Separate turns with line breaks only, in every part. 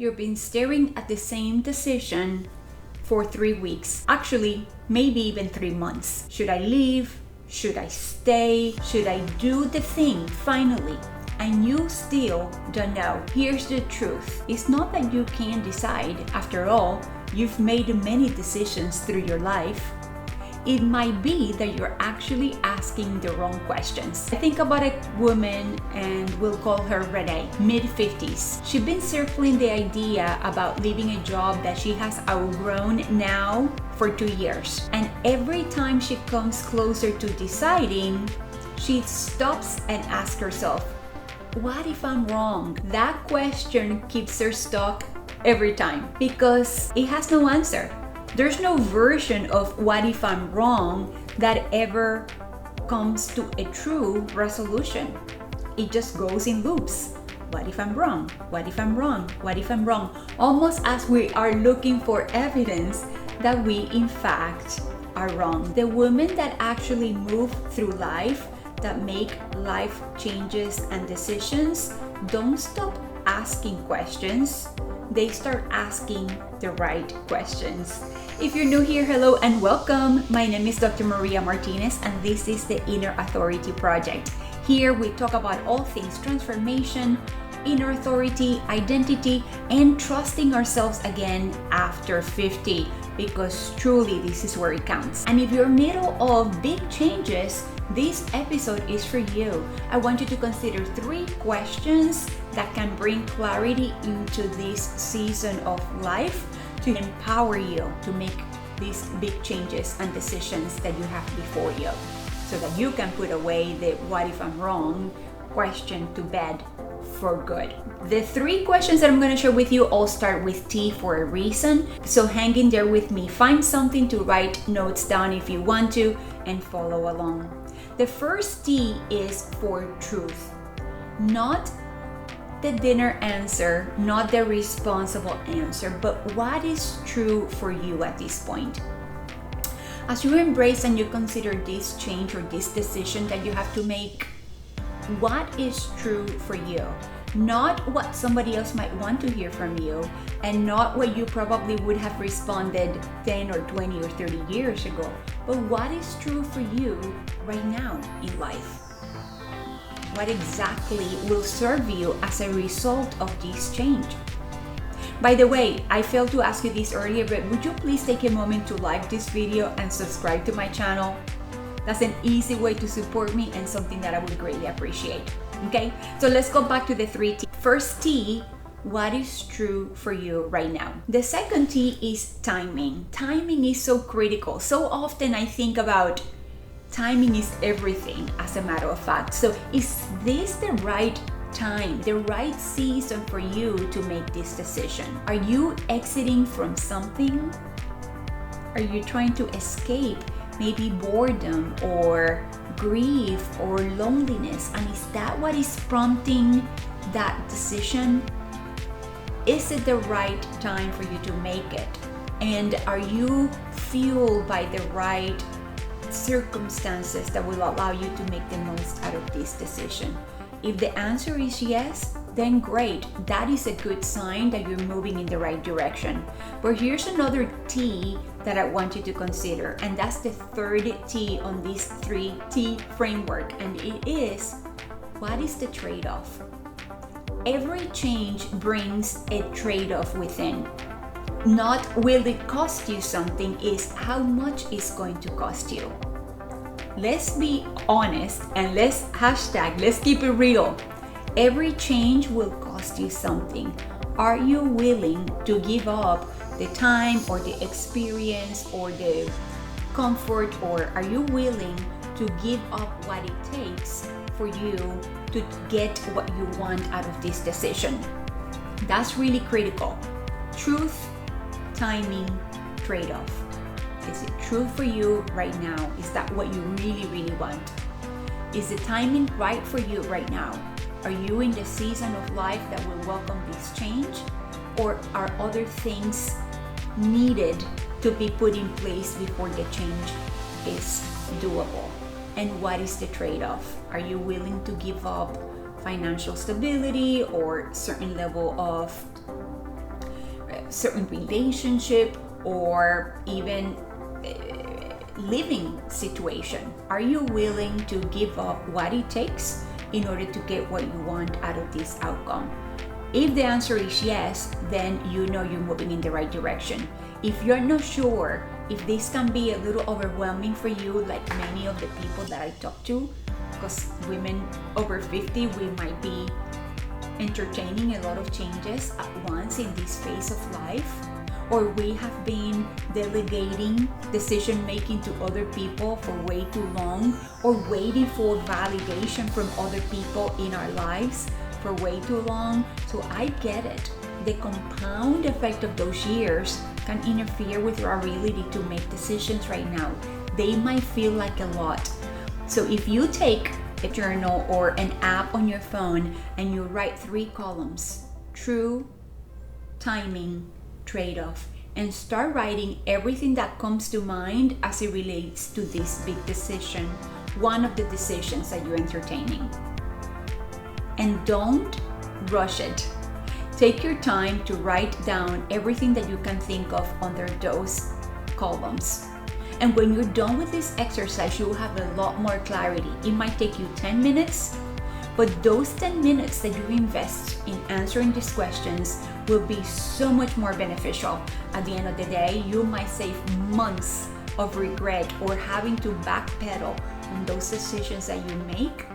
You've been staring at the same decision for 3 weeks. Actually, maybe even 3 months. Should I leave? Should I stay? Should I do the thing finally? And you still don't know. Here's the truth. It's not that you can't decide. After all, you've made many decisions through your life. It might be that you're actually asking the wrong questions. I think about a woman, and we'll call her Renee, mid-50s. She's been circling the idea about leaving a job that she has outgrown now for 2 years. And every time she comes closer to deciding, she stops and asks herself, what if I'm wrong? That question keeps her stuck every time because it has no answer. There's no version of what if I'm wrong that ever comes to a true resolution. It just goes in loops. What if I'm wrong? What if I'm wrong? What if I'm wrong? Almost as we are looking for evidence that we in fact are wrong. The women that actually move through life, that make life changes and decisions, don't stop asking questions. They start asking the right questions. If you're new here, hello and welcome. My name is Dr. Maria Martinez and this is the Inner Authority Project. Here we talk about all things transformation, inner authority, identity, and trusting ourselves again after 50, because truly this is where it counts. And if you're middle of big changes, this episode is for you. I want you to consider 3 questions that can bring clarity into this season of life to empower you to make these big changes and decisions that you have before you, so that you can put away the what if I'm wrong question to bed for good. The 3 questions that I'm going to share with you all start with T for a reason. So hang in there with me. Find something to write notes down if you want to and follow along. The first T is for truth. Not the dinner answer, not the responsible answer, but what is true for you at this point. As you embrace and you consider this change or this decision that you have to make, what is true for you? Not what somebody else might want to hear from you, and not what you probably would have responded 10 or 20 or 30 years ago, but what is true for you right now in life. What exactly will serve you as a result of this change? By the way, I failed to ask you this earlier, but would you please take a moment to like this video and subscribe to my channel? That's an easy way to support me and something that I would greatly appreciate. Okay, so let's go back to the 3 T. First T, what is true for you right now? The second T is timing. Timing is so critical. So often I think about timing is everything, as a matter of fact. So is this the right time, the right season for you to make this decision? Are you exiting from something? Are you trying to escape maybe boredom or grief or loneliness? And is that what is prompting that decision? Is it the right time for you to make it? And are you fueled by the right circumstances that will allow you to make the most out of this decision? If the answer is yes, then great. That is a good sign that you're moving in the right direction. But here's another T that I want you to consider, and that's the third T on this 3 T framework, and it is, what is the trade-off? Every change brings a trade-off within. Not will it cost you something, is how much is going to cost you. Let's be honest and let's keep it real. Every change will cost you something. Are you willing to give up the time or the experience or the comfort, or are you willing to give up what it takes for you to get what you want out of this decision? That's really critical. Truth, timing, trade-off. Is it true for you right now? Is that what you really, really want? Is the timing right for you right now? Are you in the season of life that will welcome this change? Or are other things needed to be put in place before the change is doable? And what is the trade-off? Are you willing to give up financial stability or certain level of certain relationship or even living situation? Are you willing to give up what it takes in order to get what you want out of this outcome? If the answer is yes, then you know you're moving in the right direction. If you're not sure, if this can be a little overwhelming for you, like many of the people that I talk to, because women over 50, we might be entertaining a lot of changes at once in this phase of life, or we have been delegating decision making to other people for way too long, or waiting for validation from other people in our lives for way too long. So I get it. The compound effect of those years can interfere with your ability to make decisions right now. They might feel like a lot. So if you take a journal or an app on your phone and you write 3 columns, true, timing, trade-off, and start writing everything that comes to mind as it relates to this big decision, one of the decisions that you're entertaining. And don't rush it. Take your time to write down everything that you can think of under those columns. And when you're done with this exercise, you'll have a lot more clarity. It might take you 10 minutes, but those 10 minutes that you invest in answering these questions will be so much more beneficial. At the end of the day, you might save months of regret or having to backpedal on those decisions that you make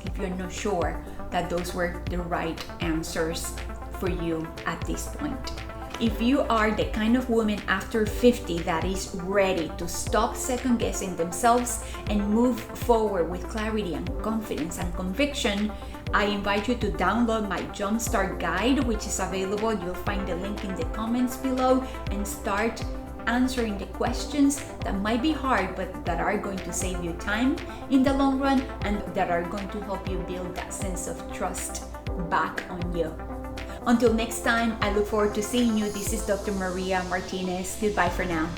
if you're not sure that those were the right answers for you at this point. If you are the kind of woman after 50 that is ready to stop second guessing themselves and move forward with clarity and confidence and conviction, I invite you to download my Jumpstart Guide, which is available. You'll find the link in the comments below, and start answering the questions that might be hard, but that are going to save you time in the long run and that are going to help you build that sense of trust back on you. Until next time, I look forward to seeing you. This is Dr. Maria Martinez. Goodbye for now.